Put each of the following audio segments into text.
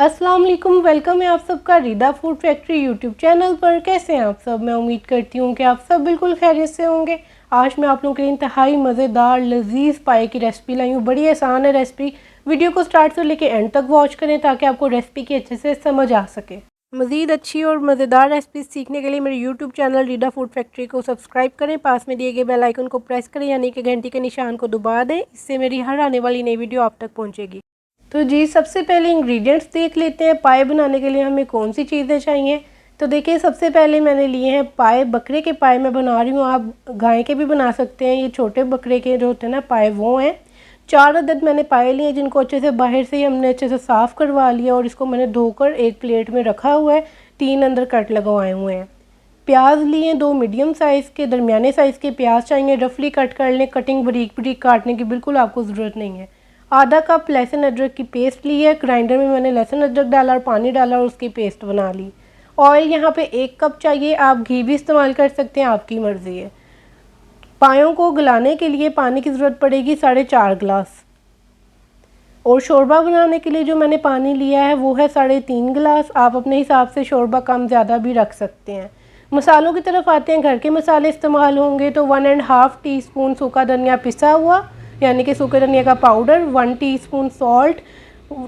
अस्सलाम वालेकुम, वेलकम है आप सबका रिदा फूड फैक्ट्री यूट्यूब चैनल पर। कैसे हैं आप सब? मैं उम्मीद करती हूँ कि आप सब बिल्कुल खैरियत से होंगे। आज मैं आप लोगों के लिए इंतहाई मज़ेदार लजीज पाए की रेसिपी लाई हूँ। बड़ी आसान है रेसिपी। वीडियो को स्टार्ट से लेकर एंड तक वॉच करें ताकि आपको रेसिपी की अच्छे से समझ आ सके। मज़ीद अच्छी और मज़ेदार रेसिपी सीखने के लिए मेरे यूट्यूब चैनल रिदा फूड फैक्ट्री को सब्सक्राइब करें, पास में दिए गए बेल आइकन को प्रेस करें यानी कि घंटी के निशान को दबा दें। इससे मेरी हर आने वाली नई वीडियो आप तक पहुँचेगी। तो जी सबसे पहले इंग्रेडिएंट्स देख लेते हैं। पाए बनाने के लिए हमें कौन सी चीज़ें चाहिए। तो देखिए सबसे पहले मैंने लिए हैं पाए। बकरे के पाए मैं बना रही हूँ, आप गाय के भी बना सकते हैं। ये छोटे बकरे के जो होते हैं ना पाए वो हैं। 4 अदद मैंने पाए लिए जिनको अच्छे से बाहर से ही हमने अच्छे से साफ़ करवा लिया और इसको मैंने धोकर एक प्लेट में रखा हुआ है। 3 अंदर कट लगवाए हुए हैं। प्याज लिए 2 मीडियम साइज़ के, दरमियाने साइज़ के प्याज चाहिए। रफली कट कर लें, कटिंग बारीक बारीक काटने की बिल्कुल आपको ज़रूरत नहीं है। आधा कप लहसुन अदरक की पेस्ट ली है। ग्राइंडर में मैंने लहसुन अदरक डाला और पानी डाला और उसकी पेस्ट बना ली। ऑयल यहाँ पे 1 कप चाहिए, आप घी भी इस्तेमाल कर सकते हैं, आपकी मर्ज़ी है। पायों को गलाने के लिए पानी की ज़रूरत पड़ेगी 4.5 गिलास। और शोरबा बनाने के लिए जो मैंने पानी लिया है वो है 3.5 गिलास। आप अपने हिसाब से शोरबा कम ज़्यादा भी रख सकते हैं। मसालों की तरफ आते हैं। घर के मसाले इस्तेमाल होंगे तो 1.5 टीस्पून सूखा धनिया पिसा हुआ यानी कि सूखे धनिया का पाउडर, 1 टीस्पून सॉल्ट,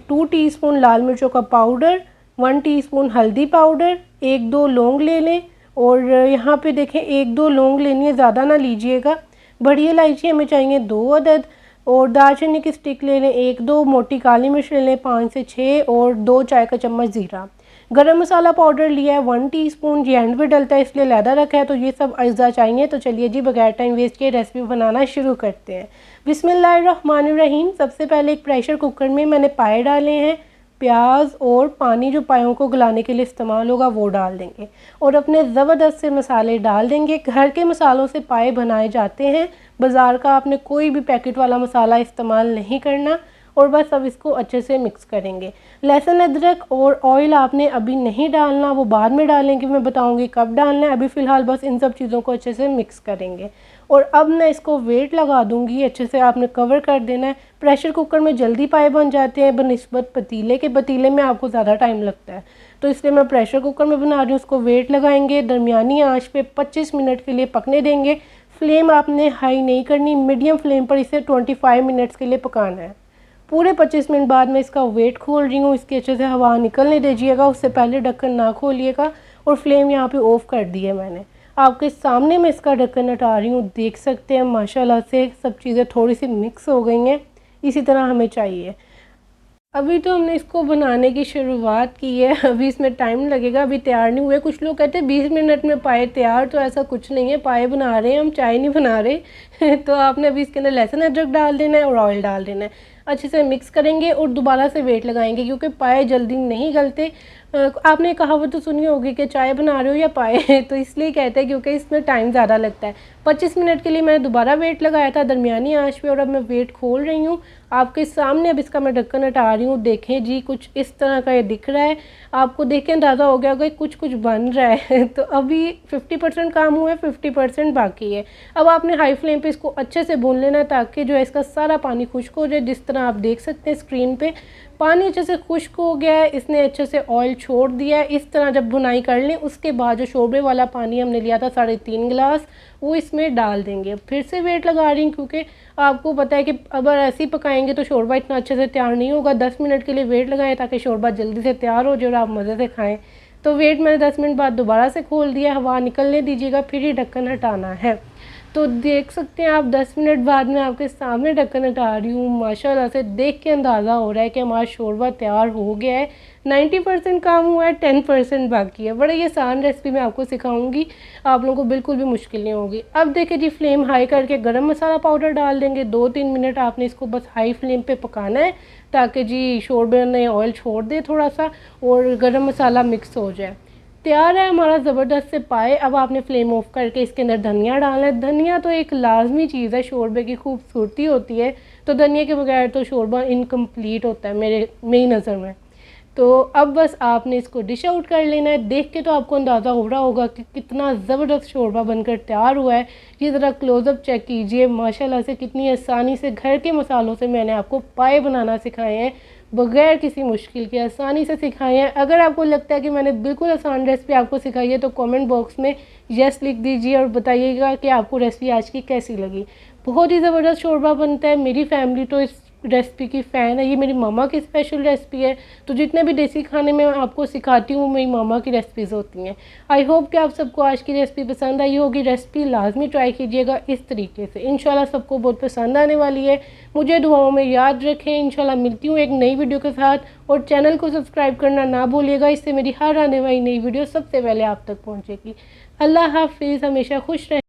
2 टीस्पून लाल मिर्चों का पाउडर, 1 टीस्पून हल्दी पाउडर, 1-2 लौंग ले लें। और यहाँ पे देखें 1-2 लौंग लेनी है, ज़्यादा ना लीजिएगा। बड़ी इलायची हमें चाहिए 2 अदद। और दालचीनी की स्टिक ले लें 1-2, मोटी काली मिर्च ले लें 5 से 6 और 2 चाय का चम्मच ज़ीरा। गरम मसाला पाउडर लिया है 1 टीस्पून, ये एंड पे डलता है इसलिए लहदा रखा है। तो ये सब अज्जा चाहिए। तो चलिए जी बगैर टाइम वेस्ट किए रेसिपी बनाना शुरू करते हैं। बिस्मिल्लाहिर्रहमानिर्रहीम। सबसे पहले एक प्रेशर कुकर में मैंने पाए डाले हैं। प्याज और पानी जो पायों को गलाने के लिए इस्तेमाल होगा वो डाल देंगे और अपने ज़बरदस्त से मसाले डाल देंगे। घर के मसालों से पाए बनाए जाते हैं, बाज़ार का आपने कोई भी पैकेट वाला मसाला इस्तेमाल नहीं करना। और बस अब इसको अच्छे से मिक्स करेंगे। लहसुन अदरक और ऑयल आपने अभी नहीं डालना, वो बाद में डालेंगे, मैं बताऊंगी कब डालना है। अभी फ़िलहाल बस इन सब चीज़ों को अच्छे से मिक्स करेंगे। और अब मैं इसको वेट लगा दूंगी, अच्छे से आपने कवर कर देना है। प्रेशर कुकर में जल्दी पाए बन जाते हैं बनिस्बत पतीले के। पतीले में आपको ज़्यादा टाइम लगता है तो इसलिए मैं प्रेशर कुकर में बना रही हूँ। उसको वेट लगाएंगे, दरमियानी आंच पे 25 मिनट के लिए पकने देंगे। फ्लेम आपने हाई नहीं करनी, मीडियम फ्लेम पर इसे 25 मिनट्स के लिए पकाना है। पूरे 25 मिनट बाद मैं इसका वेट खोल रही हूँ। इसकी अच्छे से हवा निकलने दीजिएगा, उससे पहले ढक्कन ना खोलिएगा। और फ्लेम यहाँ पे ऑफ कर दी है मैंने। आपके सामने मैं इसका ढक्कन हटा रही हूँ, देख सकते हैं माशाल्लाह से सब चीज़ें थोड़ी सी मिक्स हो गई हैं। इसी तरह हमें चाहिए। अभी तो हमने इसको बनाने की शुरुआत की है, अभी इसमें टाइम लगेगा, अभी तैयार नहीं हुए। कुछ लोग कहते हैं 20 मिनट में पाए तैयार, तो ऐसा कुछ नहीं है। पाए बना रहे हैं हम, चाय नहीं बना रहे तो आपने अभी इसके अंदर लहसुन अदरक डाल देना है और ऑयल डाल देना है। अच्छे से मिक्स करेंगे और दोबारा से वेट लगाएंगे क्योंकि पाए जल्दी नहीं गलते। आपने कहावत तो सुनी होगी कि चाय बना रहे हो या पाए तो इसलिए कहते हैं क्योंकि इसमें टाइम ज़्यादा लगता है। 25 मिनट के लिए मैंने दोबारा वेट लगाया था दरमियानी आंच पे और अब मैं वेट खोल रही हूँ आपके सामने। अब इसका मैं ढक्कन हटा रही हूँ। देखें जी कुछ इस तरह का ये दिख रहा है। आपको देख के अंदाज़ा हो गया होगा कुछ कुछ बन रहा है तो अभी 50% काम हुआ है, 50% बाकी है। अब आपने हाई फ्लेम पे इसको अच्छे से भून लेना है ताकि जो है इसका सारा पानी खुश्क हो जाए। जिस तरह आप देख सकते हैं स्क्रीन पे पानी अच्छे से खुश्क हो गया है, इसने अच्छे से ऑयल छोड़ दिया है। इस तरह जब भुनाई कर लें उसके बाद जो शोरबे वाला पानी हमने लिया था 3.5 गिलास वो इसमें डाल देंगे। फिर से वेट लगा रही हूँ क्योंकि आपको पता है कि अगर ऐसे ही पकाएंगे तो शोरबा इतना अच्छे से तैयार नहीं होगा। 10 मिनट के लिए वेट लगाएं ताकि शोरबा जल्दी से तैयार हो जाए और आप मज़े से खाएं। तो वेट मैंने 10 मिनट बाद दोबारा से खोल दिया, हवा निकलने दीजिएगा फिर ही ढक्कन हटाना है। तो देख सकते हैं आप 10 मिनट बाद में आपके सामने ढक्कन हटा रही हूँ। माशाल्लाह से देख के अंदाज़ा हो रहा है कि हमारा शोरबा तैयार हो गया है। 90% काम हुआ है, 10% बाकी है। बड़ा ही आसान रेसिपी मैं आपको सिखाऊंगी, आप लोगों को बिल्कुल भी मुश्किल नहीं होगी। अब देखिए जी फ्लेम हाई करके गरम मसाला पाउडर डाल देंगे। 2-3 मिनट आपने इसको बस हाई फ्लेम पे पकाना है ताकि जी शोरबे ने ऑयल छोड़ दे थोड़ा सा और गरम मसाला मिक्स हो जाए। तैयार है हमारा ज़बरदस्त से पाए। अब आपने फ्लेम ऑफ करके इसके अंदर धनिया डालना है। धनिया तो एक लाजमी चीज़ है, शोरबे की खूबसूरती होती है। तो धनिया के बगैर तो शोरबा इनकम्प्लीट होता है मेरी नज़र में। तो अब बस आपने इसको डिश आउट कर लेना है। देख के तो आपको अंदाज़ा हो रहा होगा कि कितना ज़बरदस्त शोरबा बनकर तैयार हुआ है। ये ज़रा क्लोज़अप चेक कीजिए, माशाल्लाह से कितनी आसानी से घर के मसालों से मैंने आपको पाए बनाना सिखाए हैं। बग़ैर किसी मुश्किल के आसानी से सिखाए हैं। अगर आपको लगता है कि मैंने बिल्कुल आसान रेसिपी आपको सिखाई है तो कमेंट बॉक्स में यस लिख दीजिए और बताइएगा कि आपको रेसिपी आज की कैसी लगी। बहुत ही ज़बरदस्त शोरबा बनता है। मेरी फैमिली तो इस रेसिपी की फ़ैन है। ये मेरी मामा की स्पेशल रेसिपी है। तो जितने भी देसी खाने मैं आपको सिखाती हूँ मेरी मामा की रेसिपीज़ होती हैं। आई होप कि आप सबको आज की रेसिपी पसंद आई होगी। रेसिपी लाजमी ट्राई कीजिएगा इस तरीके से, इंशाल्लाह सबको बहुत पसंद आने वाली है। मुझे दुआओं में याद रखें। इंशाल्लाह मिलती हूँ एक नई वीडियो के साथ और चैनल को सब्सक्राइब करना ना भूलिएगा। इससे मेरी हर आने वाली नई वीडियो सबसे पहले आप तक पहुँचेगी। अल्लाह हाफिज़। हमेशा खुश रहें।